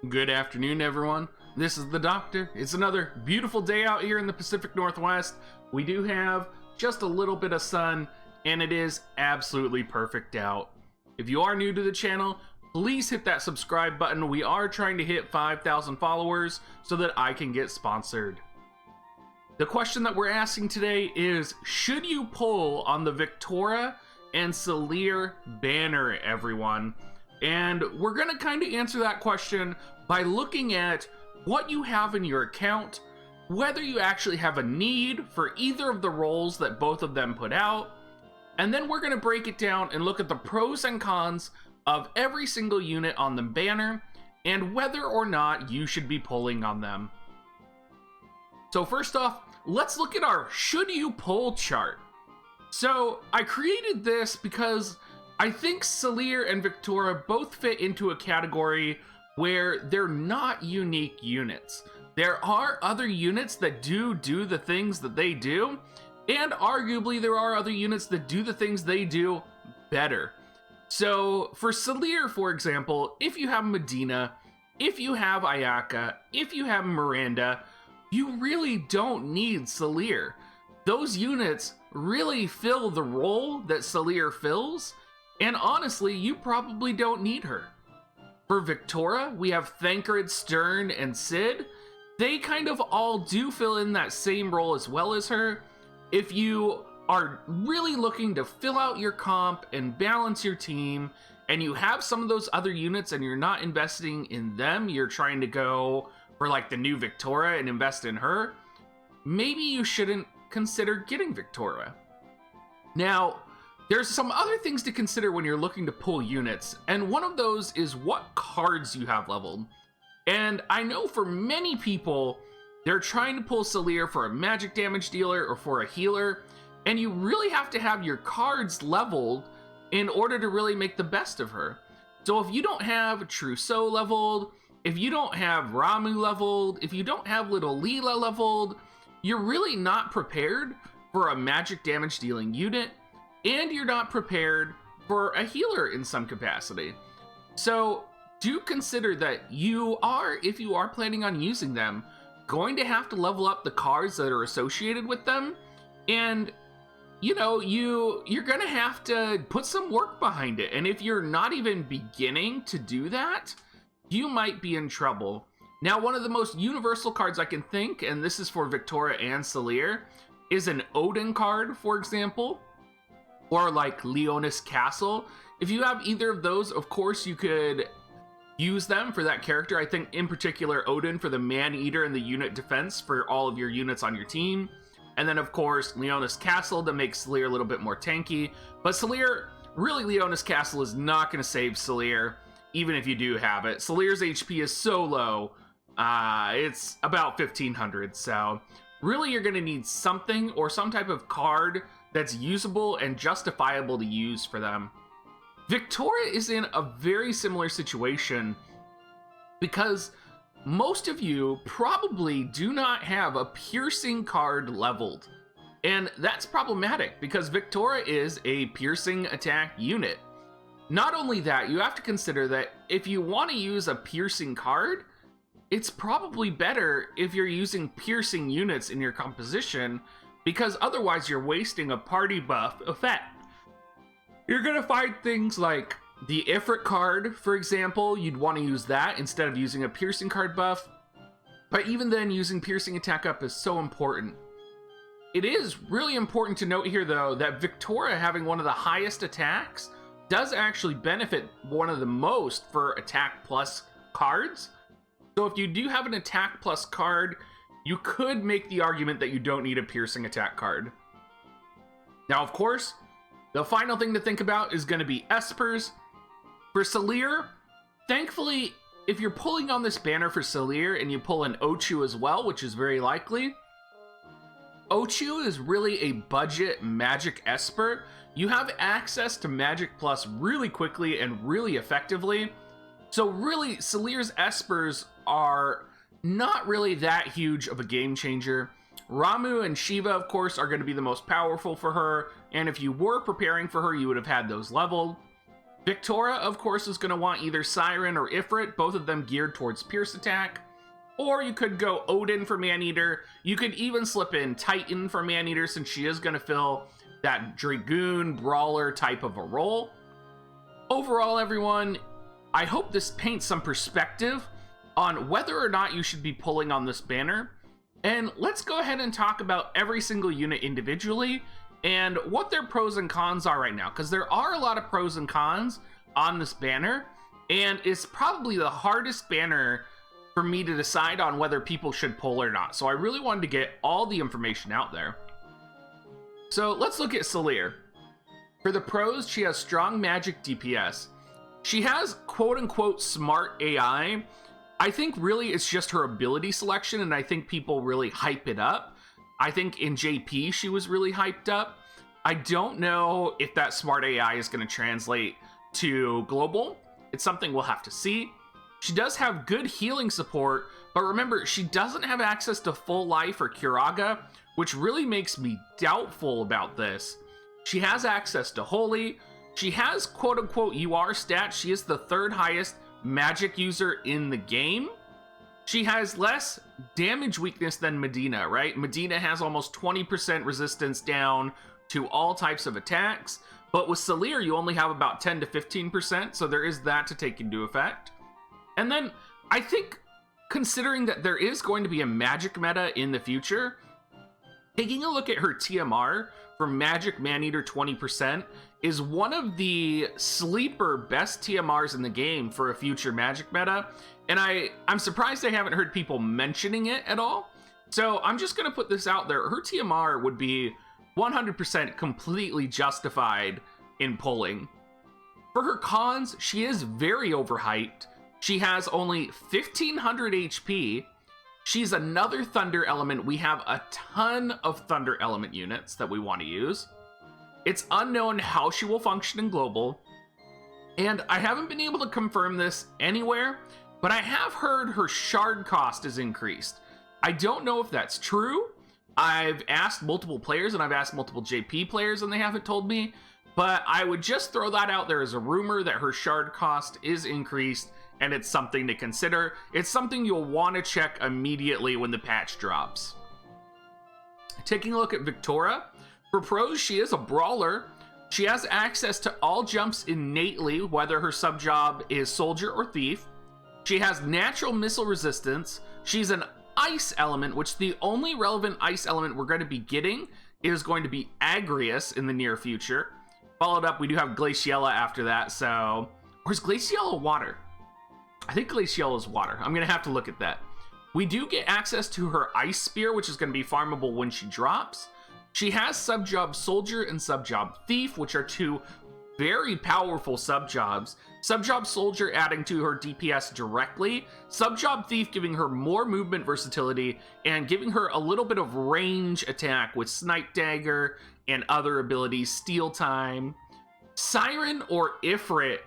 Good afternoon, everyone. This is the Doctor. It's another beautiful day out here in the Pacific Northwest. We do have just a little bit of sun, and it is absolutely perfect out. If you are new to the channel, please hit that subscribe button. We are trying to hit 5,000 followers so that I can get sponsored. The question that we're asking today is, should you pull on the Viktora and Salire banner, everyone? And we're going to kind of answer that question by looking at what you have in your account, whether you actually have a need for either of the roles that both of them put out, and then we're going to break it down and look at the pros and cons of every single unit on the banner and whether or not you should be pulling on them. So first off, let's look at our should you pull chart. So I created this because I think Salire and Viktora both fit into a category where they're not unique units. There are other units that do the things that they do, and arguably there are other units that do the things they do better. So for Salire, for example, if you have Medina, if you have Ayaka, if you have Miranda, you really don't need Salire. Those units really fill the role that Salire fills, and honestly, you probably don't need her. For Viktora, we have Thancred, Stern, and Sid. They kind of all do fill in that same role as well as her. If you are really looking to fill out your comp and balance your team, and you have some of those other units and you're not investing in them, you're trying to go for like the new Viktora and invest in her, maybe you shouldn't consider getting Viktora. Now, there's some other things to consider when you're looking to pull units, and one of those is what cards you have leveled. And I know for many people, they're trying to pull Salire for a magic damage dealer or for a healer, and you really have to have your cards leveled in order to really make the best of her. So if you don't have Trousseau leveled, if you don't have Ramu leveled, if you don't have Little Leela leveled, you're really not prepared for a magic damage dealing unit, and you're not prepared for a healer in some capacity. So do consider that you are, if you are planning on using them, going to have to level up the cards that are associated with them, and you know, you're gonna have to put some work behind it. And if you're not even beginning to do that, you might be in trouble. Now, one of the most universal cards I can think, and this is for Viktora and Salire, is an Odin card, for example, or like Leonis Castle. If you have either of those, of course you could use them for that character. I think in particular Odin for the Man-Eater and the unit defense for all of your units on your team. And then of course Leonis Castle to make Salire a little bit more tanky. But Salire, really Leonis Castle is not going to save Salire, even if you do have it. Salire's HP is so low, it's about 1500, so really you're going to need something or some type of card that's usable and justifiable to use for them. Viktora is in a very similar situation because most of you probably do not have a piercing card leveled. And that's problematic because Viktora is a piercing attack unit. Not only that, you have to consider that if you want to use a piercing card, it's probably better if you're using piercing units in your composition, because otherwise you're wasting a party buff effect. You're gonna find things like the Ifrit card, for example, you'd want to use that instead of using a piercing card buff. But even then, using piercing attack up is so important. It is really important to note here, though, that Viktora having one of the highest attacks does actually benefit one of the most for attack plus cards. So if you do have an attack plus card, you could make the argument that you don't need a piercing attack card. Now, of course, the final thing to think about is going to be Espers. For Salire, thankfully, if you're pulling on this banner for Salire and you pull an Ochu as well, which is very likely, Ochu is really a budget magic Esper. You have access to Magic Plus really quickly and really effectively. So really, Salire's Espers are not really that huge of a game changer. Ramu and Shiva, of course, are going to be the most powerful for her, and if you were preparing for her, you would have had those leveled. Viktora, of course, is going to want either Siren or Ifrit, both of them geared towards Pierce attack. Or you could go Odin for Maneater. You could even slip in Titan for Maneater, since she is going to fill that Dragoon Brawler type of a role. Overall, everyone, I hope this paints some perspective on whether or not you should be pulling on this banner. And let's go ahead and talk about every single unit individually and what their pros and cons are right now, because there are a lot of pros and cons on this banner, and it's probably the hardest banner for me to decide on whether people should pull or not. So I really wanted to get all the information out there. So let's look at Salire. For the pros, she has strong magic DPS. She has quote-unquote smart AI. I think really it's just her ability selection, and I think people really hype it up. I think in JP she was really hyped up. I don't know if that smart AI is going to translate to global. It's something we'll have to see. She does have good healing support, but remember, she doesn't have access to full life or Curaga, which really makes me doubtful about this. She has access to Holy. She has quote-unquote UR stats. She is the third highest magic user in the game. She has less damage weakness than Medina, right? Medina has almost 20% resistance down to all types of attacks, but with Salire, you only have about 10 to 15%, so there is that to take into effect. And then, I think, considering that there is going to be a magic meta in the future, taking a look at her TMR for Magic Maneater 20% is one of the sleeper best TMRs in the game for a future magic meta. And I'm surprised I haven't heard people mentioning it at all. So I'm just going to put this out there. Her TMR would be 100% completely justified in pulling. For her cons, she is very overhyped. She has only 1500 HP. She's another Thunder element. We have a ton of Thunder element units that we want to use. It's unknown how she will function in global. And I haven't been able to confirm this anywhere, but I have heard her shard cost is increased. I don't know if that's true. I've asked multiple players and I've asked multiple JP players and they haven't told me, but I would just throw that out there as a rumor that her shard cost is increased, and it's something to consider. It's something you'll want to check immediately when the patch drops. Taking a look at Viktora. For pros, she is a brawler. She has access to all jumps innately, whether her sub-job is soldier or thief. She has natural missile resistance. She's an ice element, which the only relevant ice element we're going to be getting is going to be Agrius in the near future. Followed up, we do have Glaciella after that, so... Or is Glaciella water? I think Glaciella is water. I'm going to have to look at that. We do get access to her Ice Spear, which is going to be farmable when she drops. She has sub-job Soldier and sub-job Thief, which are two very powerful sub-jobs. Sub-job Soldier adding to her DPS directly, sub-job Thief giving her more movement versatility, and giving her a little bit of range attack with Snipe Dagger and other abilities, Steal Time. Siren or Ifrit,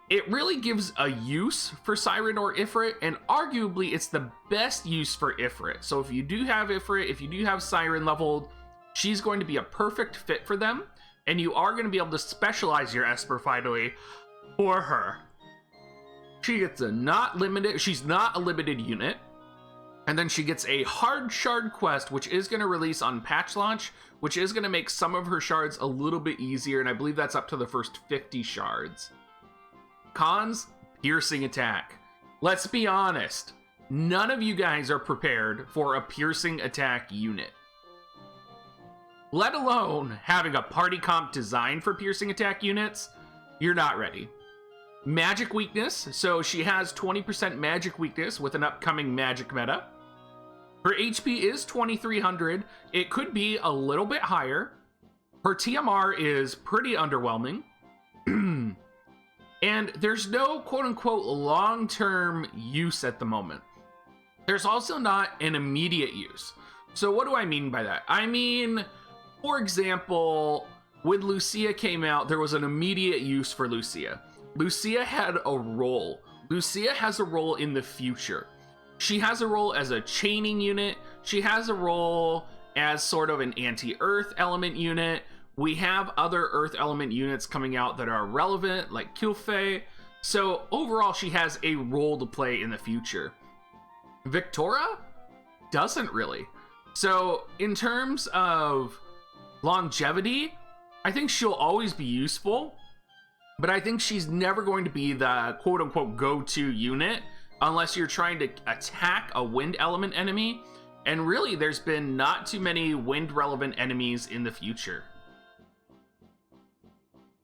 it really gives a use for Siren or Ifrit, and arguably it's the best use for Ifrit. So if you do have Ifrit, if you do have Siren leveled, she's going to be a perfect fit for them, and you are going to be able to specialize your Esper finally for her. She gets a she's not a limited unit, and then she gets a hard shard quest, which is going to release on patch launch, which is going to make some of her shards a little bit easier, and I believe that's up to the first 50 shards. Cons, piercing attack. Let's be honest, none of you guys are prepared for a piercing attack unit. Let alone having a party comp designed for piercing attack units, you're not ready. Magic weakness, so she has 20% magic weakness with an upcoming magic meta. Her HP is 2300. It could be a little bit higher. Her TMR is pretty underwhelming. And there's no quote-unquote long-term use at the moment. There's also not an immediate use. So what do I mean by that? I mean, for example, when Lucia came out, there was an immediate use for Lucia. Lucia had a role. Lucia has a role in the future. She has a role as a chaining unit. She has a role as sort of an anti-earth element unit. We have other Earth element units coming out that are relevant, like Kilfei. So overall, she has a role to play in the future. Viktora doesn't really. So in terms of longevity, I think she'll always be useful, but I think she's never going to be the quote-unquote go-to unit unless you're trying to attack a wind element enemy. And really, there's been not too many wind-relevant enemies in the future.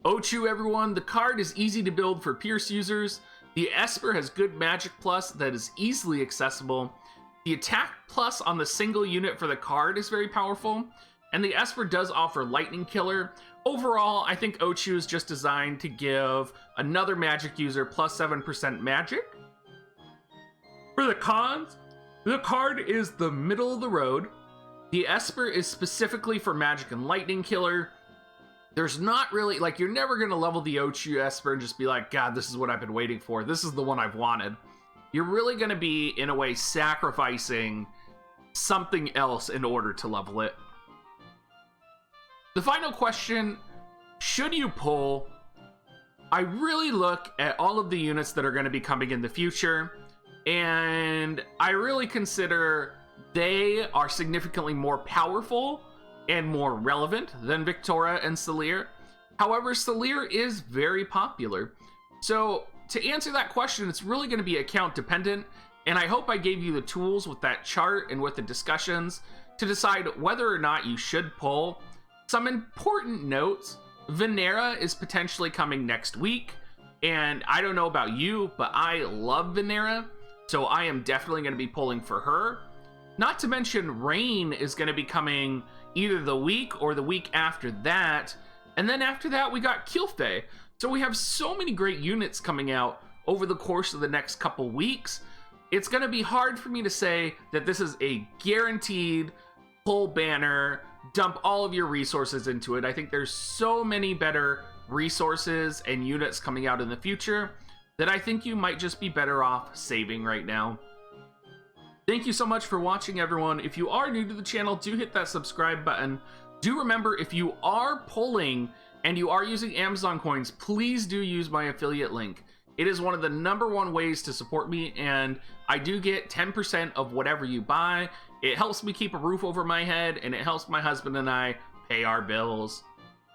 Ochu, everyone. The card is easy to build for Pierce users. The Esper has good magic plus that is easily accessible. The attack plus on the single unit for the card is very powerful. And the Esper does offer Lightning Killer. Overall, I think Ochu is just designed to give another magic user plus 7% magic. For the cons, the card is the middle of the road. The Esper is specifically for magic and Lightning Killer. There's not really, like, you're never going to level the Ochu Esper and just be like, God, this is what I've been waiting for. This is the one I've wanted. You're really going to be, in a way, sacrificing something else in order to level it. The final question, should you pull? I really look at all of the units that are going to be coming in the future, and I really consider they are significantly more powerful and more relevant than Viktora and Salire. However, Salire is very popular. So to answer that question, it's really going to be account dependent, and I hope I gave you the tools with that chart and with the discussions to decide whether or not you should pull. Some important notes, Venera is potentially coming next week, and I don't know about you, but I love Venera, so I am definitely going to be pulling for her. Not to mention Rain is going to be coming either the week or the week after that, and then after that we got Kilfei. So we have so many great units coming out over the course of the next couple weeks. It's going to be hard for me to say that this is a guaranteed pull banner, dump all of your resources into it. I think there's so many better resources and units coming out in the future that I think you might just be better off saving right now. Thank you so much for watching, everyone. If you are new to the channel, do hit that subscribe button. Do remember, if you are pulling and you are using Amazon coins, please do use my affiliate link. It is one of the #1 ways to support me, and I do get 10% of whatever you buy. It helps me keep a roof over my head, and it helps my husband and I pay our bills.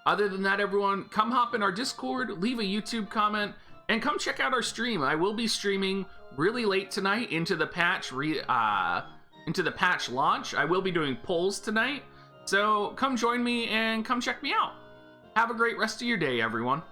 Other than that, everyone, come hop in our Discord, leave a YouTube comment, and come check out our stream. I will be streaming really late tonight into the patch launch. I will be doing polls tonight, so come join me and come check me out. Have a great rest of your day, everyone.